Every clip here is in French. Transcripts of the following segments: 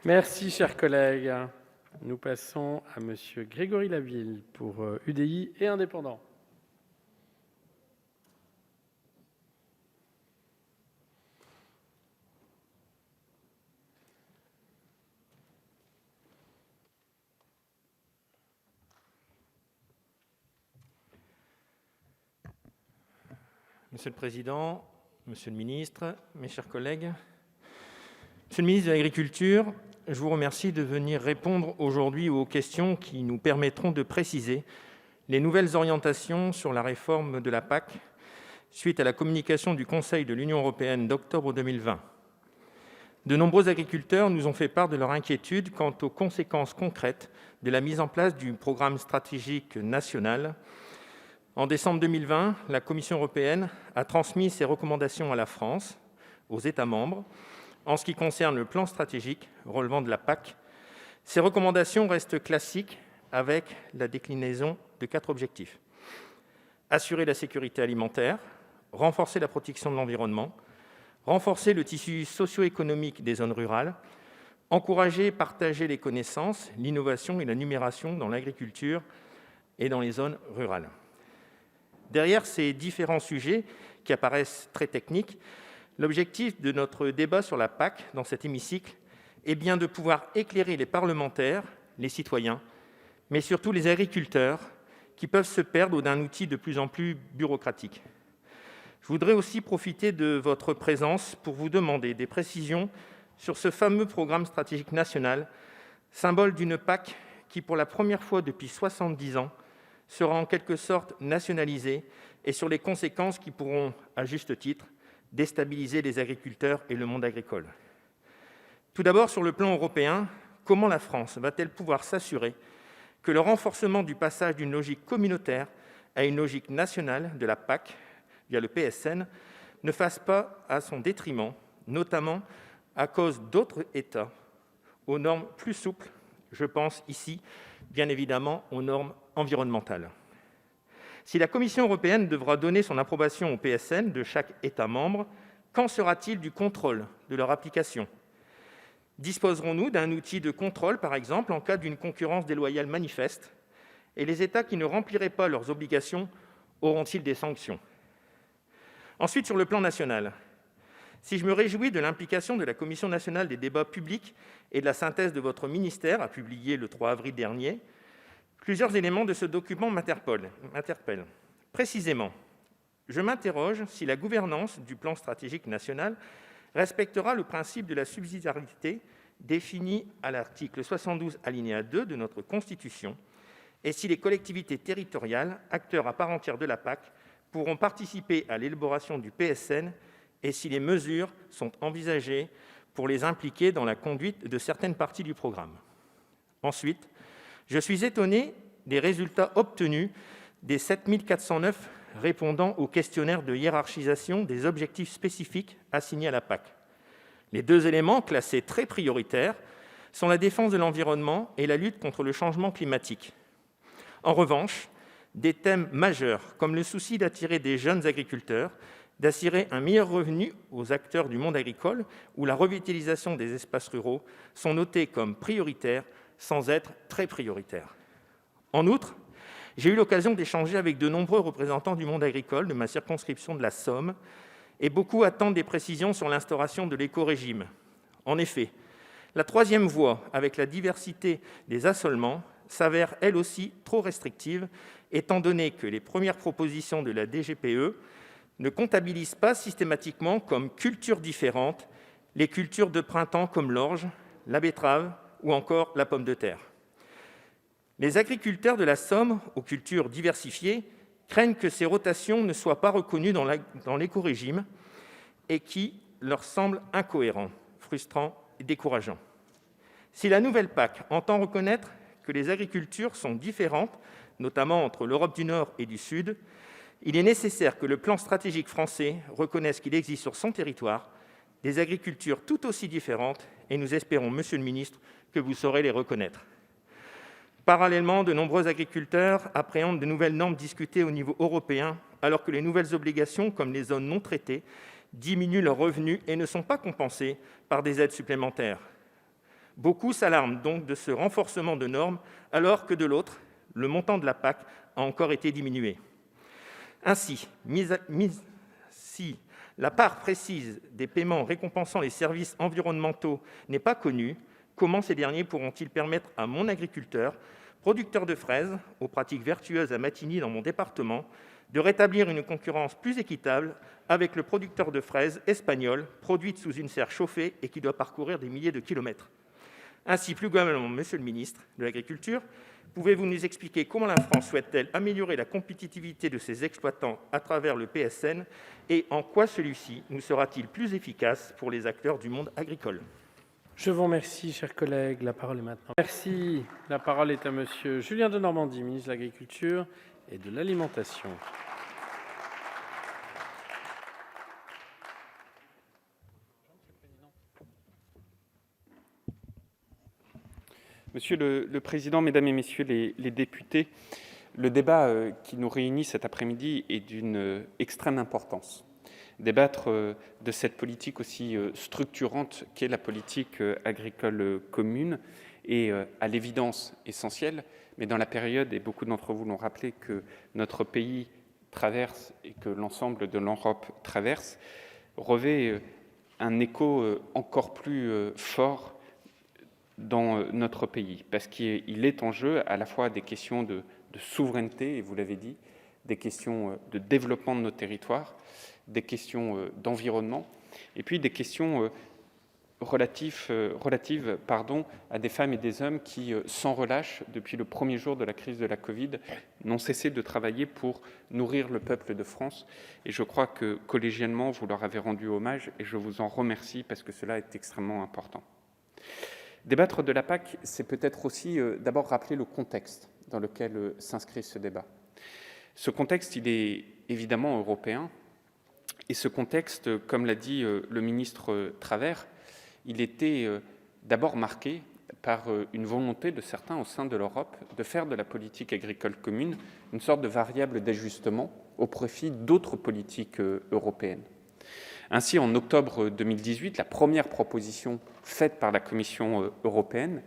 Merci, chers collègues. Nous passons à Monsieur Grégory Laville pour UDI et indépendants. Monsieur le Président, Monsieur le Ministre, mes chers collègues, Monsieur le Ministre de l'Agriculture, je vous remercie de venir répondre aujourd'hui aux questions qui nous permettront de préciser les nouvelles orientations sur la réforme de la PAC suite à la communication du Conseil de l'Union européenne d'octobre 2020. De nombreux agriculteurs nous ont fait part de leur inquiétude quant aux conséquences concrètes de la mise en place du programme stratégique national. En décembre 2020, la Commission européenne a transmis ses recommandations à la France, aux États membres, en ce qui concerne le plan stratégique relevant de la PAC. Ces recommandations restent classiques avec la déclinaison de 4 objectifs. Assurer la sécurité alimentaire, renforcer la protection de l'environnement, renforcer le tissu socio-économique des zones rurales, encourager et partager les connaissances, l'innovation et la numération dans l'agriculture et dans les zones rurales. Derrière ces différents sujets qui apparaissent très techniques, l'objectif de notre débat sur la PAC dans cet hémicycle est bien de pouvoir éclairer les parlementaires, les citoyens, mais surtout les agriculteurs qui peuvent se perdre d'un outil de plus en plus bureaucratique. Je voudrais aussi profiter de votre présence pour vous demander des précisions sur ce fameux programme stratégique national, symbole d'une PAC qui, pour la première fois depuis 70 ans, sera en quelque sorte nationalisée et sur les conséquences qui pourront, à juste titre, déstabiliser les agriculteurs et le monde agricole. Tout d'abord, sur le plan européen, comment la France va-t-elle pouvoir s'assurer que le renforcement du passage d'une logique communautaire à une logique nationale de la PAC, via le PSN, ne fasse pas à son détriment, notamment à cause d'autres États aux normes plus souples? Je pense ici, bien évidemment, aux normes environnementales. Si la Commission européenne devra donner son approbation au PSN de chaque État membre, qu'en sera-t-il du contrôle de leur application? Disposerons-nous d'un outil de contrôle, par exemple, en cas d'une concurrence déloyale manifeste? Et les États qui ne rempliraient pas leurs obligations auront-ils des sanctions? Ensuite, sur le plan national, si je me réjouis de l'implication de la Commission nationale des débats publics et de la synthèse de votre ministère, a publié le 3 avril dernier, plusieurs éléments de ce document m'interpellent. Précisément, je m'interroge si la gouvernance du plan stratégique national respectera le principe de la subsidiarité défini à l'article 72 alinéa 2 de notre Constitution et si les collectivités territoriales, acteurs à part entière de la PAC, pourront participer à l'élaboration du PSN et si les mesures sont envisagées pour les impliquer dans la conduite de certaines parties du programme. Ensuite, je suis étonné des résultats obtenus des 7409 répondant au questionnaire de hiérarchisation des objectifs spécifiques assignés à la PAC. Les 2 éléments classés très prioritaires sont la défense de l'environnement et la lutte contre le changement climatique. En revanche, des thèmes majeurs comme le souci d'attirer des jeunes agriculteurs, d'assurer un meilleur revenu aux acteurs du monde agricole ou la revitalisation des espaces ruraux sont notés comme prioritaires sans être très prioritaires. En outre, j'ai eu l'occasion d'échanger avec de nombreux représentants du monde agricole de ma circonscription de la Somme et beaucoup attendent des précisions sur l'instauration de l'écorégime. En effet, la 3e voie, avec la diversité des assolements, s'avère elle aussi trop restrictive, étant donné que les premières propositions de la DGPE ne comptabilisent pas systématiquement comme cultures différentes les cultures de printemps comme l'orge, la betterave ou encore la pomme de terre. Les agriculteurs de la Somme aux cultures diversifiées craignent que ces rotations ne soient pas reconnues dans l'écorégime et qui leur semblent incohérents, frustrants et décourageants. Si la nouvelle PAC entend reconnaître que les agricultures sont différentes, notamment entre l'Europe du Nord et du Sud, il est nécessaire que le plan stratégique français reconnaisse qu'il existe sur son territoire des agricultures tout aussi différentes et nous espérons, Monsieur le Ministre, que vous saurez les reconnaître. Parallèlement, de nombreux agriculteurs appréhendent de nouvelles normes discutées au niveau européen, alors que les nouvelles obligations, comme les zones non traitées, diminuent leurs revenus et ne sont pas compensées par des aides supplémentaires. Beaucoup s'alarment donc de ce renforcement de normes, alors que de l'autre, le montant de la PAC a encore été diminué. Ainsi, si la part précise des paiements récompensant les services environnementaux n'est pas connue, comment ces derniers pourront-ils permettre à mon agriculteur, producteur de fraises, aux pratiques vertueuses à Matigny dans mon département, de rétablir une concurrence plus équitable avec le producteur de fraises espagnol, produites sous une serre chauffée et qui doit parcourir des milliers de kilomètres? Ainsi, plus globalement, Monsieur le ministre de l'Agriculture, pouvez-vous nous expliquer comment la France souhaite-t-elle améliorer la compétitivité de ses exploitants à travers le PSN et en quoi celui-ci nous sera-t-il plus efficace pour les acteurs du monde agricole? Je vous remercie, chers collègues. La parole est maintenant. Merci. La parole est à Monsieur Julien Denormandie, ministre de l'Agriculture et de l'Alimentation. Monsieur le Président, Mesdames et Messieurs les députés, le débat qui nous réunit cet après-midi est d'une extrême importance. Débattre de cette politique aussi structurante qu'est la politique agricole commune est à l'évidence essentiel, mais dans la période, et beaucoup d'entre vous l'ont rappelé, que notre pays traverse et que l'ensemble de l'Europe traverse, revêt un écho encore plus fort dans notre pays, parce qu'il est en jeu à la fois des questions de souveraineté, et vous l'avez dit, des questions de développement de nos territoires, des questions d'environnement, et puis des questions relatives à des femmes et des hommes qui, sans relâche, depuis le premier jour de la crise de la Covid, n'ont cessé de travailler pour nourrir le peuple de France. Et je crois que, collégialement, vous leur avez rendu hommage, et je vous en remercie, parce que cela est extrêmement important. Débattre de la PAC, c'est peut-être aussi d'abord rappeler le contexte dans lequel s'inscrit ce débat. Ce contexte, il est évidemment européen, et ce contexte, comme l'a dit le ministre Travert, il était d'abord marqué par une volonté de certains au sein de l'Europe de faire de la politique agricole commune une sorte de variable d'ajustement au profit d'autres politiques européennes. Ainsi, en octobre 2018, la première proposition faite par la Commission européenne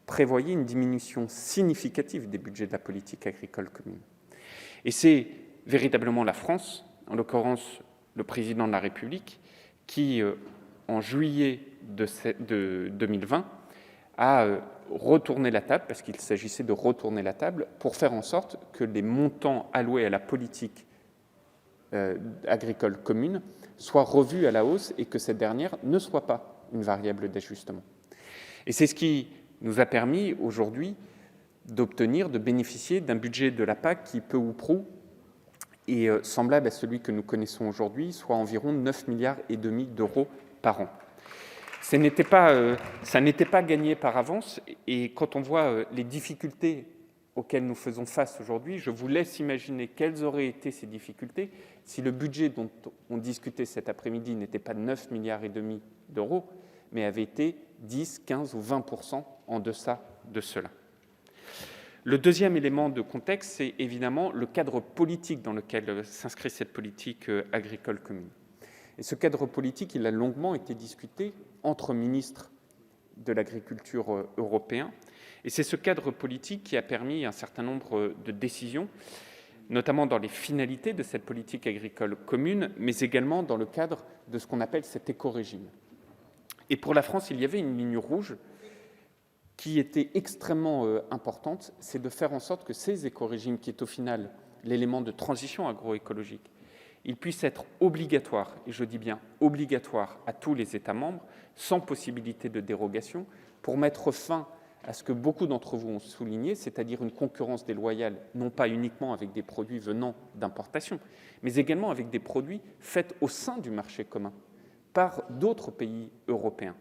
prévoyait une diminution significative des budgets de la politique agricole commune. Et c'est véritablement la France, en l'occurrence le président de la République, qui, en juillet de 2020, a retourné la table, parce qu'il s'agissait de retourner la table, pour faire en sorte que les montants alloués à la politique agricole commune soit revue à la hausse et que cette dernière ne soit pas une variable d'ajustement. Et c'est ce qui nous a permis aujourd'hui de bénéficier d'un budget de la PAC qui, peu ou prou, est semblable à celui que nous connaissons aujourd'hui, soit environ 9,5 milliards d'euros par an. Ça n'était pas gagné par avance, et quand on voit les difficultés auxquelles nous faisons face aujourd'hui, je vous laisse imaginer quelles auraient été ces difficultés si le budget dont on discutait cet après-midi n'était pas 9,5 milliards d'euros, mais avait été 10, 15 ou 20% en deçà de cela. Le deuxième élément de contexte, c'est évidemment le cadre politique dans lequel s'inscrit cette politique agricole commune. Et ce cadre politique, il a longuement été discuté entre ministres de l'agriculture européens. Et c'est ce cadre politique qui a permis un certain nombre de décisions, notamment dans les finalités de cette politique agricole commune, mais également dans le cadre de ce qu'on appelle cet éco-régime. Et pour la France, il y avait une ligne rouge qui était extrêmement importante, c'est de faire en sorte que ces éco-régimes, qui est au final l'élément de transition agroécologique, ils puissent être obligatoires, et je dis bien obligatoires à tous les États membres, sans possibilité de dérogation, pour mettre fin à ce que beaucoup d'entre vous ont souligné, c'est-à-dire une concurrence déloyale, non pas uniquement avec des produits venant d'importation, mais également avec des produits faits au sein du marché commun, par d'autres pays européens.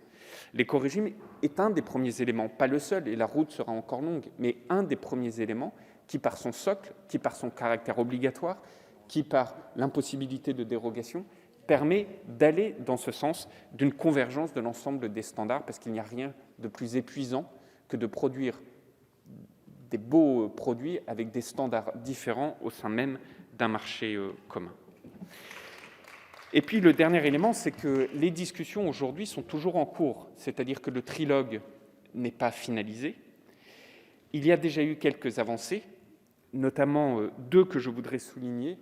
L'éco-régime est un des premiers éléments, pas le seul, et la route sera encore longue, mais un des premiers éléments qui, par son socle, qui, par son caractère obligatoire, qui, par l'impossibilité de dérogation, permet d'aller dans ce sens d'une convergence de l'ensemble des standards, parce qu'il n'y a rien de plus épuisant que de produire des beaux produits avec des standards différents au sein même d'un marché commun. Et puis le dernier élément, c'est que les discussions aujourd'hui sont toujours en cours, c'est-à-dire que le trilogue n'est pas finalisé. Il y a déjà eu quelques avancées, notamment deux que je voudrais souligner,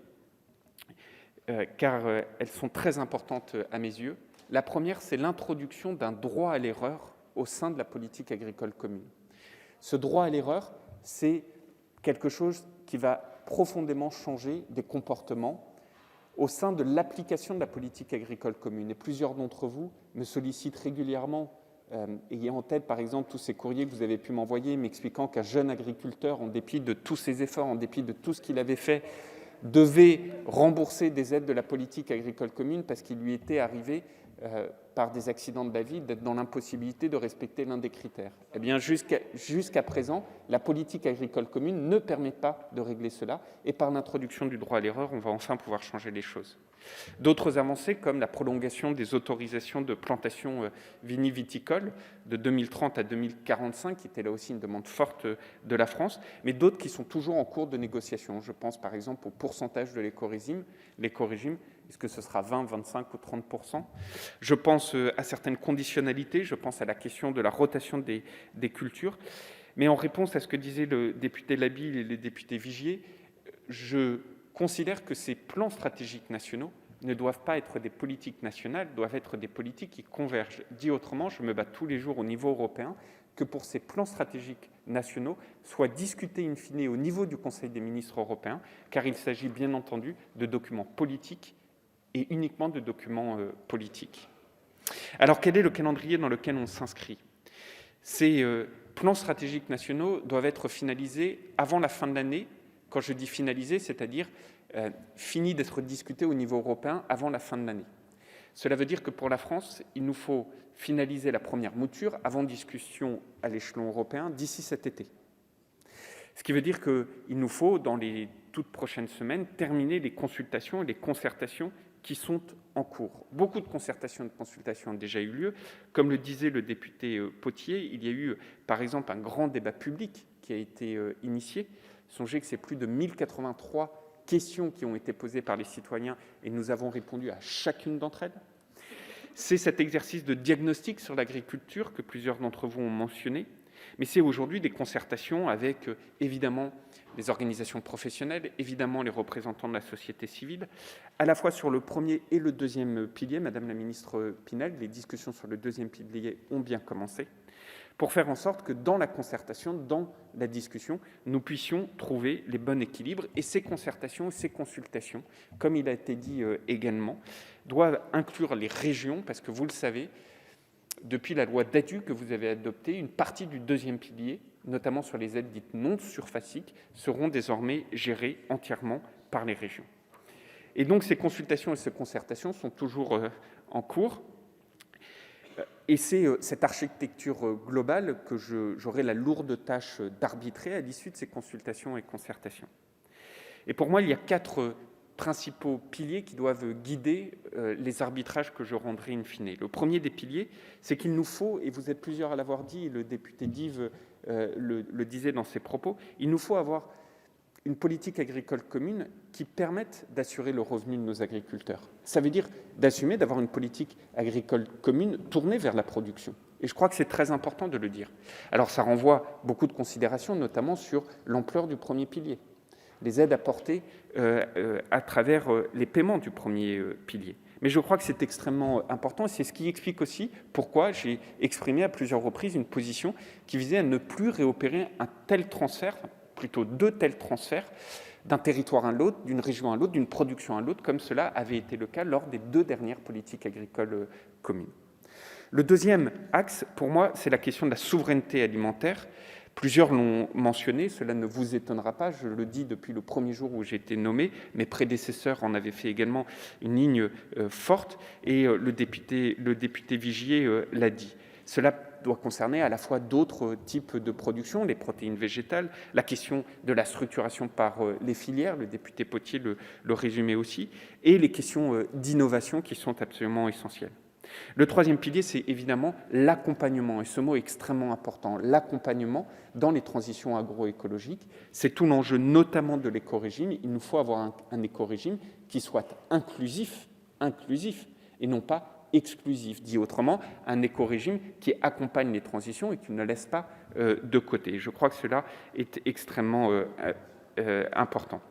car elles sont très importantes à mes yeux. La première, c'est l'introduction d'un droit à l'erreur au sein de la politique agricole commune. Ce droit à l'erreur, c'est quelque chose qui va profondément changer des comportements au sein de l'application de la politique agricole commune. Et plusieurs d'entre vous me sollicitent régulièrement, ayant en tête, par exemple, tous ces courriers que vous avez pu m'envoyer, m'expliquant qu'un jeune agriculteur, en dépit de tous ses efforts, en dépit de tout ce qu'il avait fait, devait rembourser des aides de la politique agricole commune parce qu'il lui était arrivé, par des accidents de la vie, d'être dans l'impossibilité de respecter l'un des critères. Eh bien, jusqu'à présent, la politique agricole commune ne permet pas de régler cela, et par l'introduction du droit à l'erreur, on va enfin pouvoir changer les choses. D'autres avancées, comme la prolongation des autorisations de plantation viniviticole de 2030 à 2045, qui était là aussi une demande forte de la France, mais d'autres qui sont toujours en cours de négociation. Je pense par exemple au pourcentage de l'écorégime. Est-ce que ce sera 20, 25 ou 30%? Je pense à certaines conditionnalités, je pense à la question de la rotation des cultures. Mais en réponse à ce que disait le député Labille et le député Vigier, je considère que ces plans stratégiques nationaux ne doivent pas être des politiques nationales, doivent être des politiques qui convergent. Dit autrement, je me bats tous les jours au niveau européen que pour ces plans stratégiques nationaux soient discutés in fine au niveau du Conseil des ministres européens, car il s'agit bien entendu de documents politiques et uniquement de documents politiques. Alors, quel est le calendrier dans lequel on s'inscrit? Ces plans stratégiques nationaux doivent être finalisés avant la fin de l'année. Quand je dis finalisés, c'est-à-dire finis d'être discutés au niveau européen avant la fin de l'année. Cela veut dire que pour la France, il nous faut finaliser la première mouture avant discussion à l'échelon européen d'ici cet été. Ce qui veut dire qu'il nous faut, dans les toutes prochaines semaines, terminer les consultations et les concertations qui sont en cours. Beaucoup de concertations et de consultations ont déjà eu lieu. Comme le disait le député Potier, il y a eu, par exemple, un grand débat public qui a été initié. Songez que c'est plus de 1083 questions qui ont été posées par les citoyens et nous avons répondu à chacune d'entre elles. C'est cet exercice de diagnostic sur l'agriculture que plusieurs d'entre vous ont mentionné, mais c'est aujourd'hui des concertations avec, évidemment, les organisations professionnelles, évidemment les représentants de la société civile, à la fois sur le premier et le deuxième pilier. Madame la ministre Pinel, les discussions sur le deuxième pilier ont bien commencé, pour faire en sorte que dans la concertation, dans la discussion, nous puissions trouver les bons équilibres. Et ces concertations, ces consultations, comme il a été dit également, doivent inclure les régions, parce que vous le savez, depuis la loi Dadu que vous avez adoptée, une partie du deuxième pilier, notamment sur les aides dites non surfaciques, seront désormais gérées entièrement par les régions. Et donc ces consultations et ces concertations sont toujours en cours. Et c'est cette architecture globale que j'aurai la lourde tâche d'arbitrer à l'issue de ces consultations et concertations. Et pour moi, il y a 4 principaux piliers qui doivent guider les arbitrages que je rendrai in fine. Le premier des piliers, c'est qu'il nous faut, et vous êtes plusieurs à l'avoir dit, le député Dive le disait dans ses propos, il nous faut avoir une politique agricole commune qui permette d'assurer le revenu de nos agriculteurs. Ça veut dire d'assumer, d'avoir une politique agricole commune tournée vers la production. Et je crois que c'est très important de le dire. Alors ça renvoie beaucoup de considérations, notamment sur l'ampleur du premier pilier, les aides apportées à travers les paiements du premier pilier. Mais je crois que c'est extrêmement important et c'est ce qui explique aussi pourquoi j'ai exprimé à plusieurs reprises une position qui visait à ne plus réopérer un tel transfert, plutôt 2 tels transferts, d'un territoire à l'autre, d'une région à l'autre, d'une production à l'autre, comme cela avait été le cas lors des 2 dernières politiques agricoles communes. Le deuxième axe, pour moi, c'est la question de la souveraineté alimentaire. Plusieurs l'ont mentionné, cela ne vous étonnera pas, je le dis depuis le premier jour où j'ai été nommé, mes prédécesseurs en avaient fait également une ligne forte, et le député Vigier l'a dit. Cela doit concerner à la fois d'autres types de production, les protéines végétales, la question de la structuration par les filières, le député Potier le résumait aussi, et les questions d'innovation qui sont absolument essentielles. Le troisième pilier, c'est évidemment l'accompagnement, et ce mot est extrêmement important, l'accompagnement dans les transitions agroécologiques. C'est tout l'enjeu notamment de l'écorégime. Il nous faut avoir un écorégime qui soit inclusif, et non pas exclusif. Dit autrement, un éco-régime qui accompagne les transitions et qui ne laisse pas de côté. Je crois que cela est extrêmement important.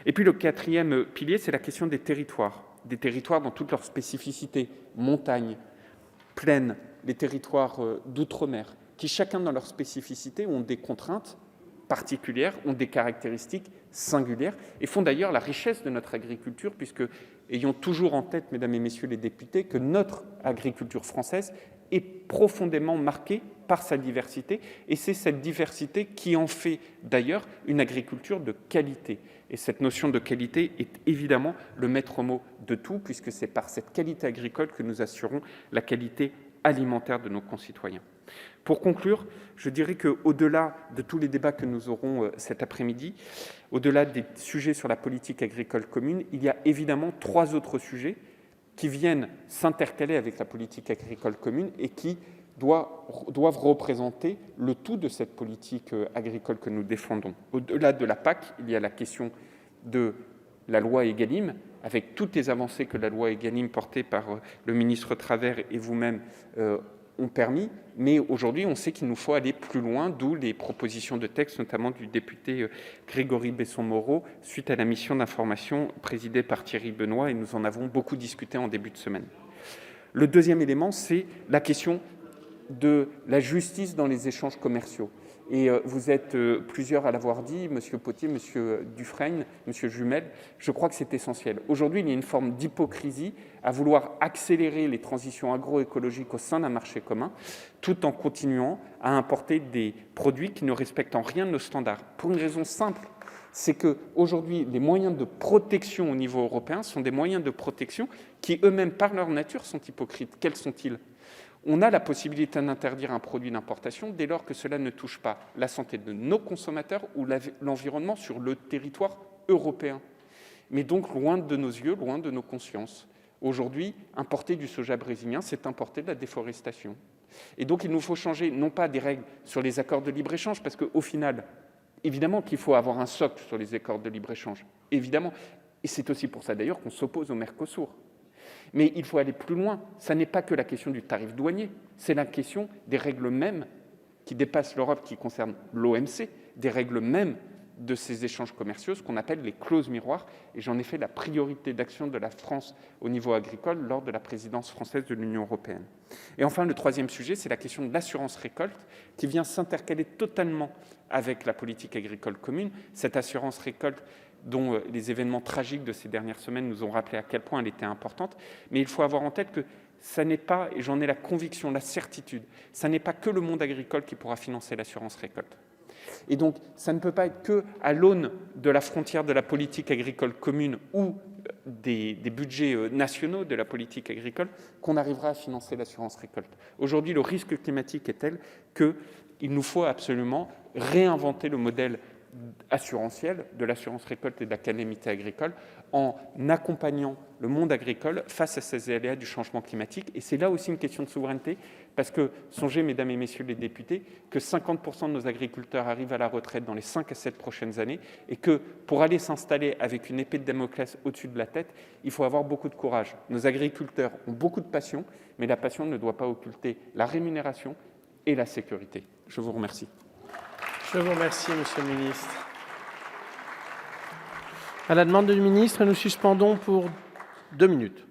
Et puis le quatrième pilier, c'est la question des territoires dans toutes leurs spécificités, montagnes, plaines, les territoires d'outre-mer, qui chacun dans leurs spécificités ont des contraintes particulières, ont des caractéristiques singulières et font d'ailleurs la richesse de notre agriculture, puisque, ayons toujours en tête, mesdames et messieurs les députés, que notre agriculture française est profondément marquée par sa diversité, et c'est cette diversité qui en fait d'ailleurs une agriculture de qualité. Et cette notion de qualité est évidemment le maître mot de tout, puisque c'est par cette qualité agricole que nous assurons la qualité alimentaire de nos concitoyens. Pour conclure, je dirais qu'au-delà de tous les débats que nous aurons cet après-midi, au-delà des sujets sur la politique agricole commune, il y a évidemment 3 autres sujets qui viennent s'intercaler avec la politique agricole commune et qui doivent représenter le tout de cette politique agricole que nous défendons. Au-delà de la PAC, il y a la question de la loi Egalim, avec toutes les avancées que la loi Egalim portée par le ministre Travert et vous-même ont permis, mais aujourd'hui on sait qu'il nous faut aller plus loin, d'où les propositions de texte, notamment du député Grégory Besson-Moreau, suite à la mission d'information présidée par Thierry Benoît, et nous en avons beaucoup discuté en début de semaine. Le deuxième élément, c'est la question de la justice dans les échanges commerciaux. Et vous êtes plusieurs à l'avoir dit, Monsieur Potier, Monsieur Dufresne, Monsieur Jumel, je crois que c'est essentiel. Aujourd'hui, il y a une forme d'hypocrisie à vouloir accélérer les transitions agroécologiques au sein d'un marché commun, tout en continuant à importer des produits qui ne respectent en rien nos standards. Pour une raison simple, c'est qu'aujourd'hui, les moyens de protection au niveau européen sont des moyens de protection qui eux-mêmes, par leur nature, sont hypocrites. Quels sont-ils ? On a la possibilité d'interdire un produit d'importation dès lors que cela ne touche pas la santé de nos consommateurs ou l'environnement sur le territoire européen. Mais donc, loin de nos yeux, loin de nos consciences. Aujourd'hui, importer du soja brésilien, c'est importer de la déforestation. Et donc, il nous faut changer, non pas des règles sur les accords de libre-échange, parce qu'au final, évidemment qu'il faut avoir un socle sur les accords de libre-échange, évidemment. Et c'est aussi pour ça, d'ailleurs, qu'on s'oppose au Mercosur. Mais il faut aller plus loin. Ça n'est pas que la question du tarif douanier, c'est la question des règles mêmes qui dépassent l'Europe, qui concernent l'OMC, des règles mêmes de ces échanges commerciaux, ce qu'on appelle les clauses miroirs. Et j'en ai fait la priorité d'action de la France au niveau agricole lors de la présidence française de l'Union européenne. Et enfin, le troisième sujet, c'est la question de l'assurance récolte, qui vient s'intercaler totalement avec la politique agricole commune. Cette assurance récolte dont les événements tragiques de ces dernières semaines nous ont rappelé à quel point elle était importante. Mais il faut avoir en tête que ça n'est pas, et j'en ai la conviction, la certitude, ça n'est pas que le monde agricole qui pourra financer l'assurance récolte. Et donc, ça ne peut pas être qu'à l'aune de la frontière de la politique agricole commune ou des budgets nationaux de la politique agricole qu'on arrivera à financer l'assurance récolte. Aujourd'hui, le risque climatique est tel qu'il nous faut absolument réinventer le modèle assurantiel de l'assurance récolte et de la calamité agricole en accompagnant le monde agricole face à ces aléas du changement climatique. Et c'est là aussi une question de souveraineté, parce que songez, mesdames et messieurs les députés, que 50% de nos agriculteurs arrivent à la retraite dans les 5 à 7 prochaines années, et que pour aller s'installer avec une épée de Damoclès au-dessus de la tête, il faut avoir beaucoup de courage. Nos agriculteurs ont beaucoup de passion, mais la passion ne doit pas occulter la rémunération et la sécurité. Je vous remercie. Je vous remercie, Monsieur le ministre. À la demande du ministre, nous suspendons pour 2 minutes.